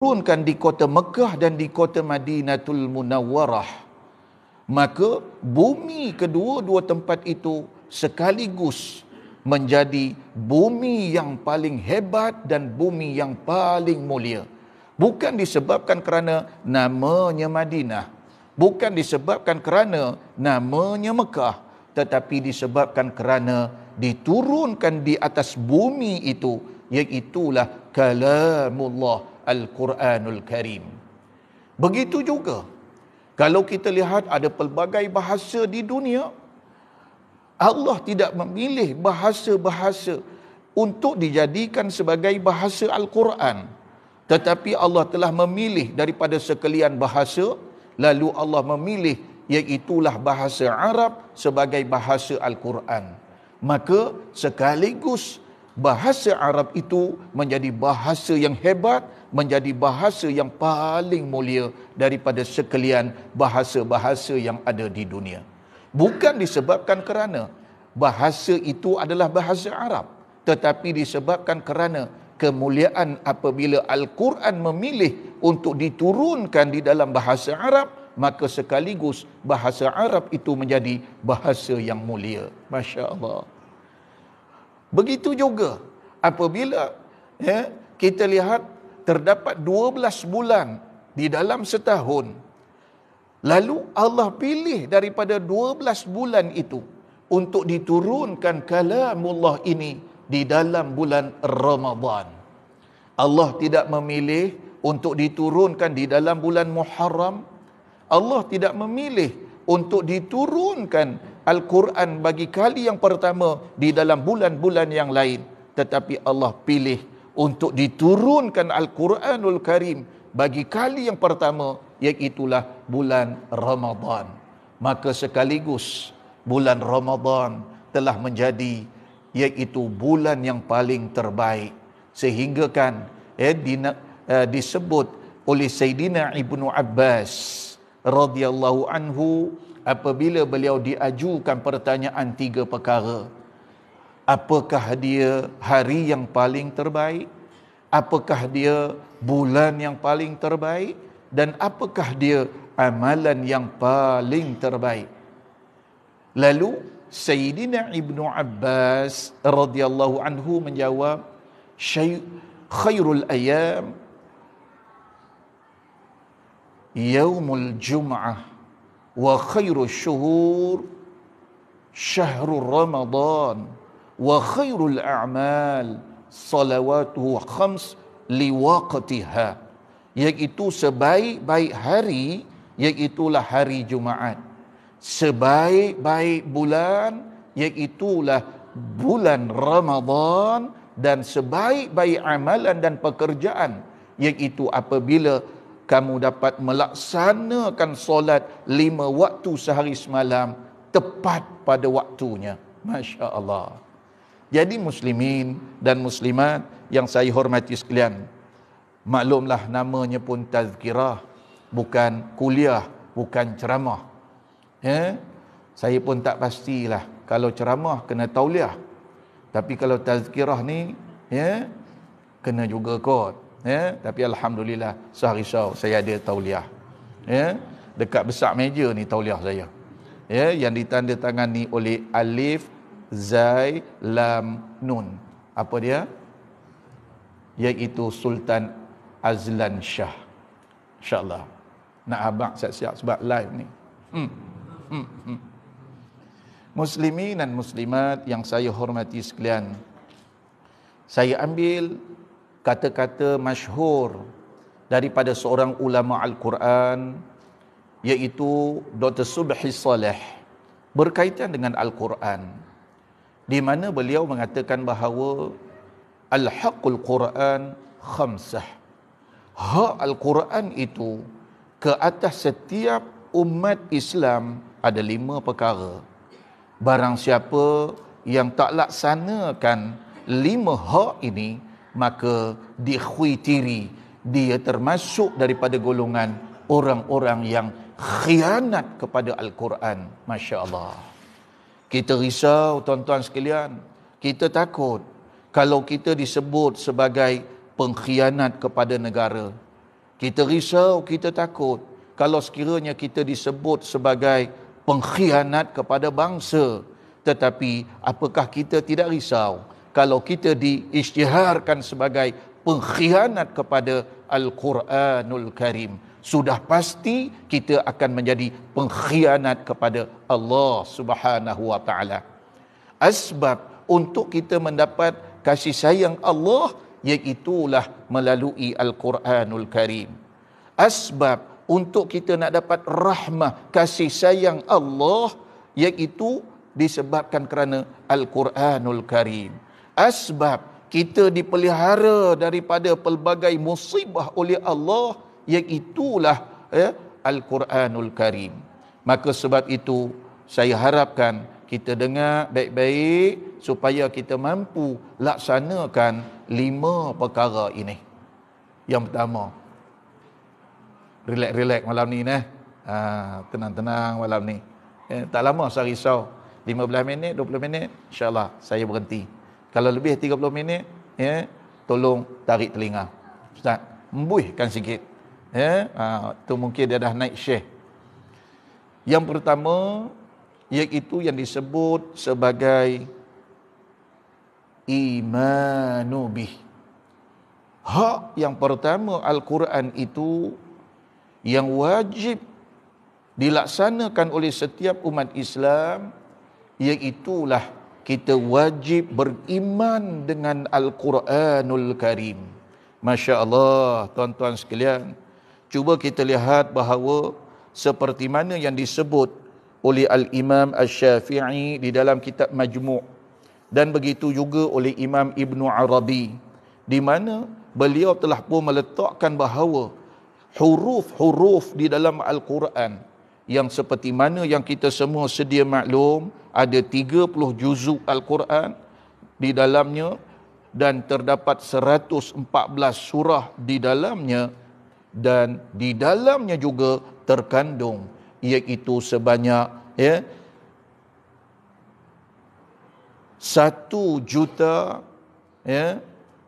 diturunkan di kota Mekah dan di kota Madinatul Munawwarah, maka bumi kedua-dua tempat itu sekaligus menjadi bumi yang paling hebat dan bumi yang paling mulia. Bukan disebabkan kerana namanya Madinah, bukan disebabkan kerana namanya Mekah, tetapi disebabkan kerana diturunkan di atas bumi itu, iaitulah kalamullah Al-Quranul Karim. Begitu juga kalau kita lihat ada pelbagai bahasa di dunia, Allah tidak memilih bahasa-bahasa untuk dijadikan sebagai bahasa Al-Quran, tetapi Allah telah memilih daripada sekalian bahasa, lalu Allah memilih iaitulah bahasa Arab sebagai bahasa Al-Quran. Maka sekaligus bahasa Arab itu menjadi bahasa yang hebat, menjadi bahasa yang paling mulia daripada sekalian bahasa-bahasa yang ada di dunia. Bukan disebabkan kerana bahasa itu adalah bahasa Arab, tetapi disebabkan kerana kemuliaan apabila Al-Quran memilih untuk diturunkan di dalam bahasa Arab, maka sekaligus bahasa Arab itu menjadi bahasa yang mulia. Masya Allah. Begitu juga apabila kita lihat terdapat 12 bulan di dalam setahun, lalu Allah pilih daripada 12 bulan itu untuk diturunkan kalamullah ini di dalam bulan Ramadan. Allah tidak memilih untuk diturunkan di dalam bulan Muharram. Allah tidak memilih untuk diturunkan Al-Quran bagi kali yang pertama di dalam bulan-bulan yang lain, tetapi Allah pilih untuk diturunkan Al-Quranul Karim bagi kali yang pertama, iaitulah bulan Ramadan. Maka sekaligus bulan Ramadan telah menjadi iaitu bulan yang paling terbaik, sehingga kan disebut oleh Sayyidina Ibnu Abbas radhiyallahu anhu apabila beliau diajukan pertanyaan 3 perkara. Apakah dia hari yang paling terbaik? Apakah dia bulan yang paling terbaik? Dan apakah dia amalan yang paling terbaik? Lalu Sayyidina Ibnu Abbas radhiyallahu anhu menjawab, khairul ayam yaumul jum'ah wa khairul syuhur syahrul ramadan wa khairul a'mal salawatuhu khams liwaqtiha, iaitu sebaik-baik hari iaitulah hari Jumaat, sebaik-baik bulan iaitulah bulan Ramadan, dan sebaik-baik amalan dan pekerjaan iaitu apabila kamu dapat melaksanakan solat 5 waktu sehari semalam tepat pada waktunya. Masya Allah. Jadi muslimin dan muslimat yang saya hormati sekalian, maklumlah namanya pun tazkirah, bukan kuliah, bukan ceramah. Saya pun tak pastilah, kalau ceramah kena tauliah, tapi kalau tazkirah ni kena juga kot. Tapi alhamdulillah sehari saya ada tauliah. Dekat besar meja ni tauliah saya. Yang ditandatangani oleh Alif Zai Lam Nun. Apa dia? Iaitu Sultan Azlan Shah. InsyaAllah. Nak abang siap-siap sebab live ni. Muslimin dan muslimat yang saya hormati sekalian, saya ambil kata-kata masyhur daripada seorang ulama Al-Quran, iaitu Dr. Subhi Saleh, berkaitan dengan Al-Quran, di mana beliau mengatakan bahawa Al-Haqqul Quran khamsah. Hak Al-Quran itu ke atas setiap umat Islam ada 5 perkara. Barang siapa yang tak laksanakan 5 hak ini, maka dikhwitiri dia termasuk daripada golongan orang-orang yang khianat kepada Al-Quran. Masya Allah. Kita risau tuan-tuan sekalian. Kita takut kalau kita disebut sebagai pengkhianat kepada negara. Kita risau, kita takut kalau sekiranya kita disebut sebagai pengkhianat kepada bangsa. Tetapi apakah kita tidak risau kalau kita diisytiharkan sebagai pengkhianat kepada Al-Quranul Karim? Sudah pasti kita akan menjadi pengkhianat kepada Allah Subhanahu wa taala. Asbab untuk kita mendapat kasih sayang Allah iaitulah melalui Al-Quranul Karim. Asbab untuk kita nak dapat rahmah kasih sayang Allah iaitu disebabkan kerana Al-Quranul Karim. Asbab kita dipelihara daripada pelbagai musibah oleh Allah iaitulah Al-Quranul Karim. Maka sebab itu saya harapkan kita dengar baik-baik supaya kita mampu laksanakan 5 perkara ini. Yang pertama, relax-relax malam ni tenang-tenang malam ni. Tak lama saya risau. 15 minit, 20 minit, insya-Allah saya berhenti. Kalau lebih 30 minit, tolong tarik telinga. Ustaz, embuihkan sikit. Tu mungkin dia dah naik share. Yang pertama iaitu yang disebut sebagai imanu bih. Hak yang pertama Al-Quran itu yang wajib dilaksanakan oleh setiap umat Islam iaitulah kita wajib beriman dengan Al-Quranul Karim. Masya Allah, tuan-tuan sekalian, cuba kita lihat bahawa seperti mana yang disebut oleh Al-Imam Asy-Syafi'i di dalam kitab Majmu' dan begitu juga oleh Imam Ibn Arabi, di mana beliau telah pun meletakkan bahawa huruf-huruf di dalam Al-Quran yang seperti mana yang kita semua sedia maklum, ada 30 juzuk Al-Quran di dalamnya dan terdapat 114 surah di dalamnya, dan di dalamnya juga terkandung iaitu sebanyak 1 juta,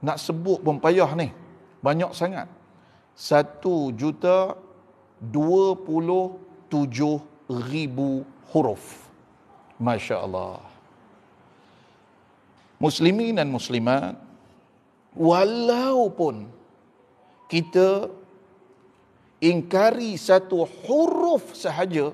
nak sebut pun payah ni, banyak sangat. 1,27,000 huruf. Masya Allah. Muslimin dan muslimat, walaupun kita ingkari 1 huruf sahaja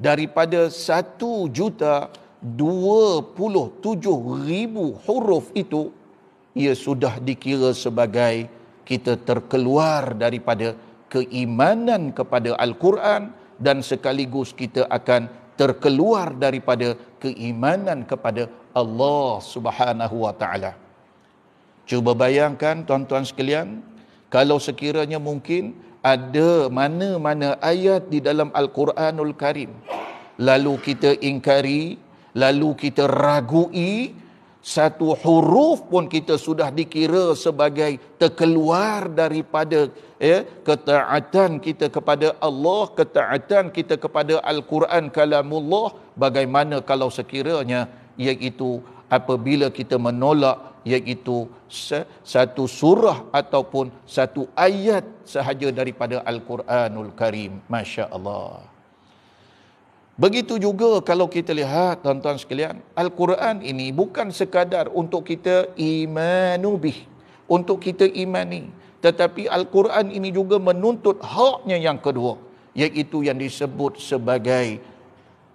daripada 1,27,000 huruf itu, ia sudah dikira sebagai kita terkeluar daripada keimanan kepada Al-Quran dan sekaligus kita akan terkeluar daripada keimanan kepada Allah Subhanahu wa taala. Cuba bayangkan tuan-tuan sekalian, kalau sekiranya mungkin ada mana-mana ayat di dalam Al-Quranul Karim lalu kita ingkari, lalu kita ragui, 1 huruf pun kita sudah dikira sebagai terkeluar daripada ketaatan kita kepada Allah, ketaatan kita kepada Al-Quran kalamullah. Bagaimana kalau sekiranya iaitu apabila kita menolak iaitu 1 surah ataupun 1 ayat sahaja daripada Al-Quranul Karim. Masya Allah. Begitu juga kalau kita lihat tuan-tuan sekalian, Al-Quran ini bukan sekadar untuk kita imanu bih, untuk kita imani, tetapi Al-Quran ini juga menuntut haknya yang kedua, iaitu yang disebut sebagai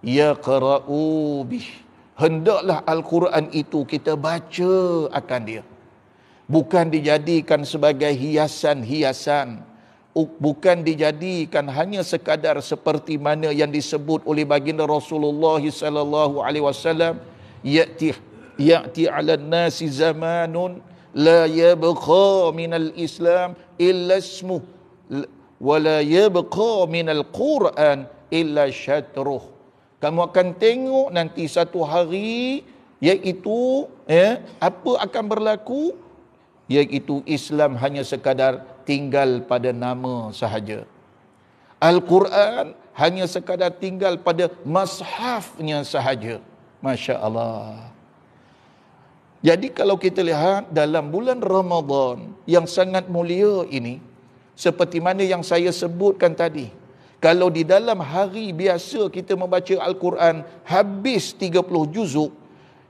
yaqra'u bih. Hendaklah Al-Quran itu kita baca akan dia. Bukan dijadikan sebagai hiasan-hiasan, bukan dijadikan hanya sekadar seperti mana yang disebut oleh baginda Rasulullah sallallahu alaihi wasallam, ya'ti 'alan nasi zamanun la yabqa minal Islam illa ismuh wa la yabqa minal Quran illa syatruh. Kamu akan tengok nanti satu hari iaitu apa akan berlaku, iaitu Islam hanya sekadar tinggal pada nama sahaja. Al-Quran hanya sekadar tinggal pada mashafnya sahaja. Masya Allah. Jadi kalau kita lihat dalam bulan Ramadan yang sangat mulia ini, Seperti mana yang saya sebutkan tadi. Kalau di dalam hari biasa kita membaca Al-Quran habis 30 juzuk,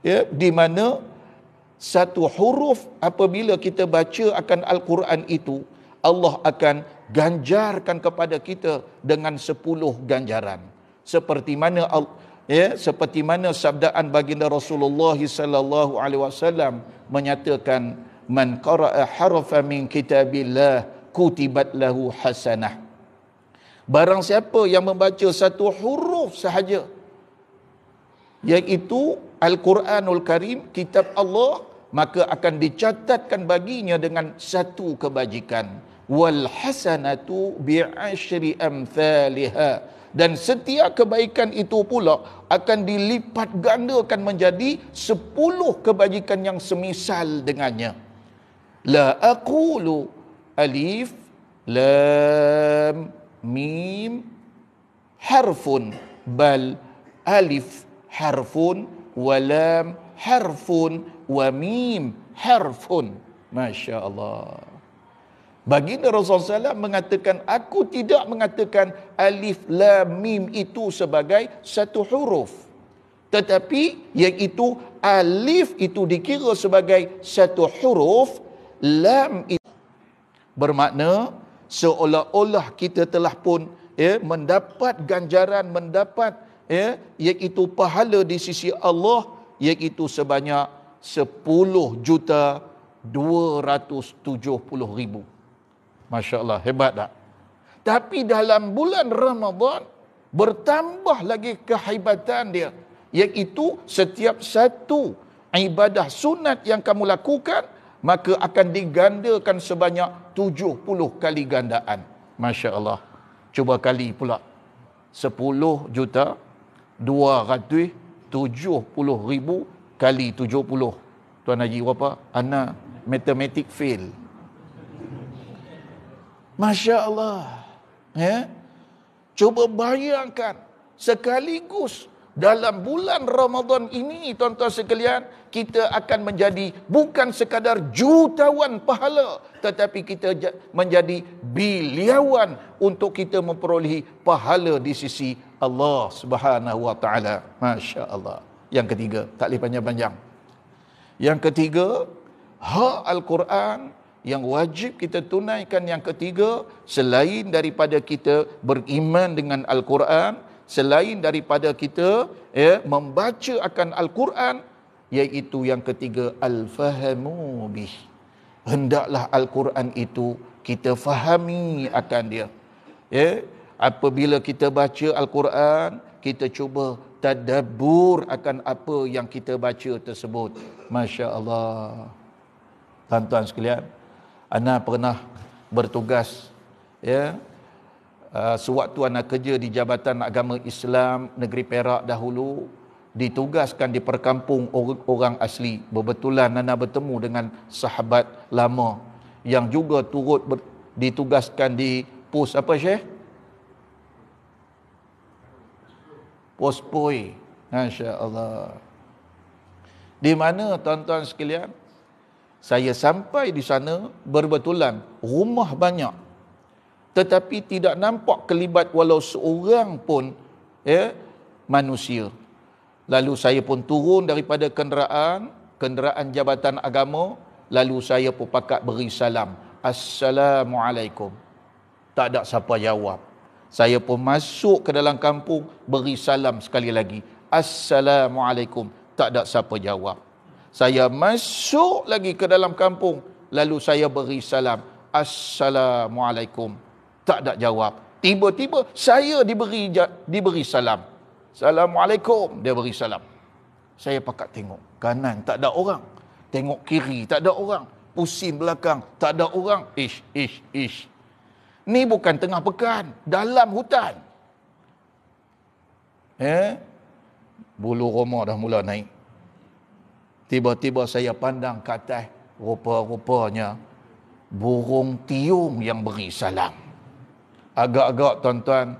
ya, di mana satu huruf apabila kita baca akan Al-Quran itu, Allah akan ganjarkan kepada kita dengan 10 ganjaran. Seperti mana seperti mana sabdaan baginda Rasulullah sallallahu alaihi wasallam menyatakan, man qara'a harfa min kitabillah kutibat lahu hasanah. Barang siapa yang membaca satu huruf sahaja, iaitu Al-Quranul Karim, kitab Allah, maka akan dicatatkan baginya dengan satu kebajikan. Wal hasanatu bi'ashri amthaliha. Dan setiap kebaikan itu pula akan dilipat gandakan menjadi 10 kebajikan yang semisal dengannya. La aqulu alif lam mim harfun, bal alif harfun wa lam harfun wa mim harfun. Masya Allah. Baginda Rasulullah SAW mengatakan, aku tidak mengatakan alif lam mim itu sebagai satu huruf, tetapi yang itu alif itu dikira sebagai satu huruf, lam itu bermakna seolah-olah kita telah pun mendapat ganjaran, mendapat iaitu pahala di sisi Allah, iaitu sebanyak 10,270,000. Masya Allah, hebat tak? Tapi dalam bulan Ramadan bertambah lagi kehebatan dia, iaitu setiap satu ibadah sunat yang kamu lakukan maka akan digandakan sebanyak 70 kali gandaan. Masya Allah. Cuba kali pula. 10,270,000 kali 70. Tuan Haji berapa? Ana matematik fail. Masya Allah. Cuba bayangkan, sekaligus dalam bulan Ramadan ini, tuan-tuan sekalian, kita akan menjadi bukan sekadar jutawan pahala, tetapi kita menjadi biliawan untuk kita memperolehi pahala di sisi Allah Subhanahu wa taala. Masya Allah. Yang ketiga, tak boleh panjang-panjang. Yang ketiga, hak Al-Quran yang wajib kita tunaikan. Yang ketiga, selain daripada kita beriman dengan Al-Quran, selain daripada kita membaca akan Al-Quran, iaitu yang ketiga, al-fahamu bih. Hendaklah Al-Quran itu kita fahami akan dia. Apabila kita baca Al-Quran, kita cuba tadabbur akan apa yang kita baca tersebut. Masya Allah. Tuan-tuan sekalian, ana pernah bertugas sewaktu anak kerja di Jabatan Agama Islam Negeri Perak dahulu, ditugaskan di perkampung orang asli. Bebetulan anak bertemu dengan sahabat lama yang juga turut ditugaskan di pos apa Syekh? Pos Poi. Masya Allah. Di mana tuan-tuan sekalian, saya sampai di sana, berbetulan rumah banyak, tetapi tidak nampak kelibat walau seorang pun manusia. Lalu saya pun turun daripada kenderaan Jabatan Agama, lalu saya pun pakat beri salam, Assalamualaikum. Tak ada siapa jawab. Saya pun masuk ke dalam kampung, beri salam sekali lagi, Assalamualaikum. Tak ada siapa jawab. Saya masuk lagi ke dalam kampung, lalu saya beri salam, Assalamualaikum. Tak ada jawab. Tiba-tiba saya diberi salam, Assalamualaikum. Dia beri salam. Saya pakat tengok kanan, tak ada orang. Tengok kiri, tak ada orang. Pusing belakang, tak ada orang. Ish. Ni bukan tengah pekan, dalam hutan. Bulu roma dah mula naik. Tiba-tiba saya pandang ke atas, rupa-rupanya burung tiung yang beri salam. Agak-agak tuan-tuan,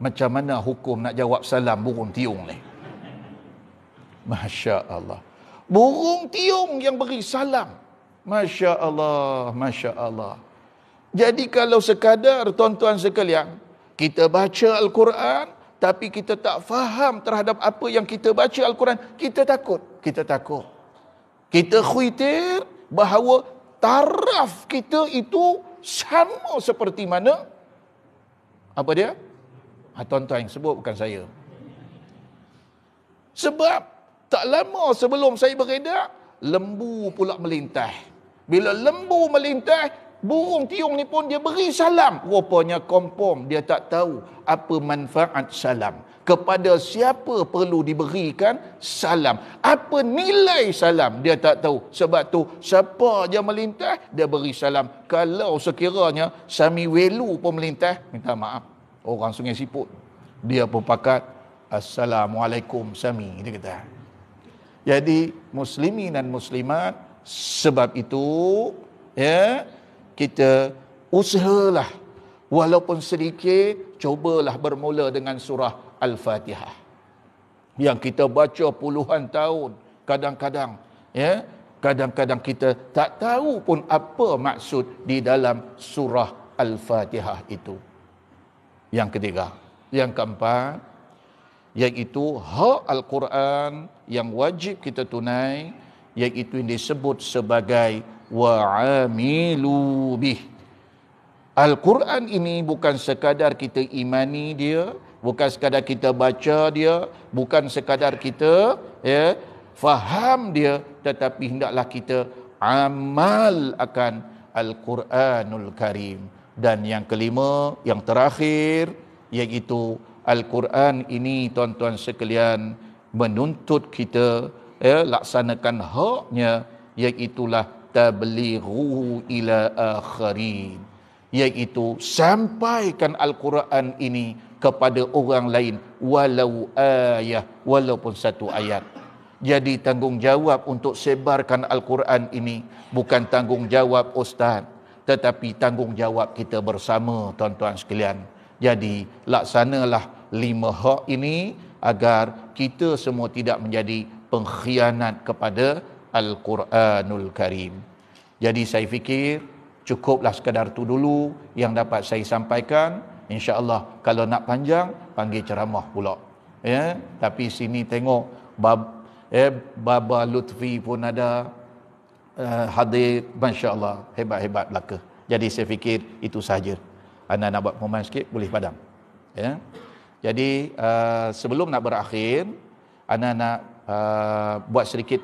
macam mana hukum nak jawab salam burung tiung ni? Masya Allah. Burung tiung yang beri salam. Masya Allah, Masya Allah. Jadi kalau sekadar tuan-tuan sekalian, kita baca Al-Quran, tapi kita tak faham terhadap apa yang kita baca Al-Quran, kita takut. Kita takut. Kita khuitir bahawa taraf kita itu sama seperti mana? Apa dia? Tuan-tuan yang sebut, bukan saya. Sebab tak lama sebelum saya beredar, lembu pula melintas. Bila lembu melintas, burung tiung ni pun dia beri salam. Rupanya kompom, dia tak tahu apa manfaat salam. Kepada siapa perlu diberikan salam. Apa nilai salam, dia tak tahu. Sebab tu, siapa je melintas, dia beri salam. Kalau sekiranya Sami Welu pun melintas, minta maaf. Orang Sungai Siput, dia pun pakat, Assalamualaikum Sami, dia kata. Jadi muslimin dan muslimat, sebab itu ya, kita usahalah walaupun sedikit, cubalah bermula dengan surah Al-Fatihah yang kita baca puluhan tahun. Kadang-kadang ya, kadang-kadang kita tak tahu pun apa maksud di dalam surah Al-Fatihah itu. Yang ketiga, yang keempat, iaitu hak Al-Quran yang wajib kita tunai, iaitu yang disebut sebagai wa'amilu bih. Al-Quran ini bukan sekadar kita imani dia, bukan sekadar kita baca dia, bukan sekadar kita ya, faham dia, tetapi hendaklah kita amal akan Al-Quranul Karim. Dan yang kelima, yang terakhir, iaitu Al-Quran ini tuan-tuan sekalian menuntut kita ya, laksanakan haknya, iaitulah tablighu ila akharin, iaitu sampaikan Al-Quran ini kepada orang lain walau ayat, walaupun satu ayat. Jadi tanggungjawab untuk sebarkan Al-Quran ini bukan tanggungjawab ustaz, tetapi tanggungjawab kita bersama tuan-tuan sekalian. Jadi laksanalah 5 hak ini agar kita semua tidak menjadi pengkhianat kepada Al-Quranul Karim. Jadi saya fikir cukuplah sekadar tu dulu yang dapat saya sampaikan. InsyaAllah kalau nak panjang, panggil ceramah pula. Ya, tapi sini tengok Baba Lutfi pun ada hadir, masya-Allah, hebat-hebat belaka. Jadi saya fikir itu sahaja. Anda nak buat pengumuman sikit, boleh padam. Ya. Jadi sebelum nak berakhir, Anda nak buat sedikit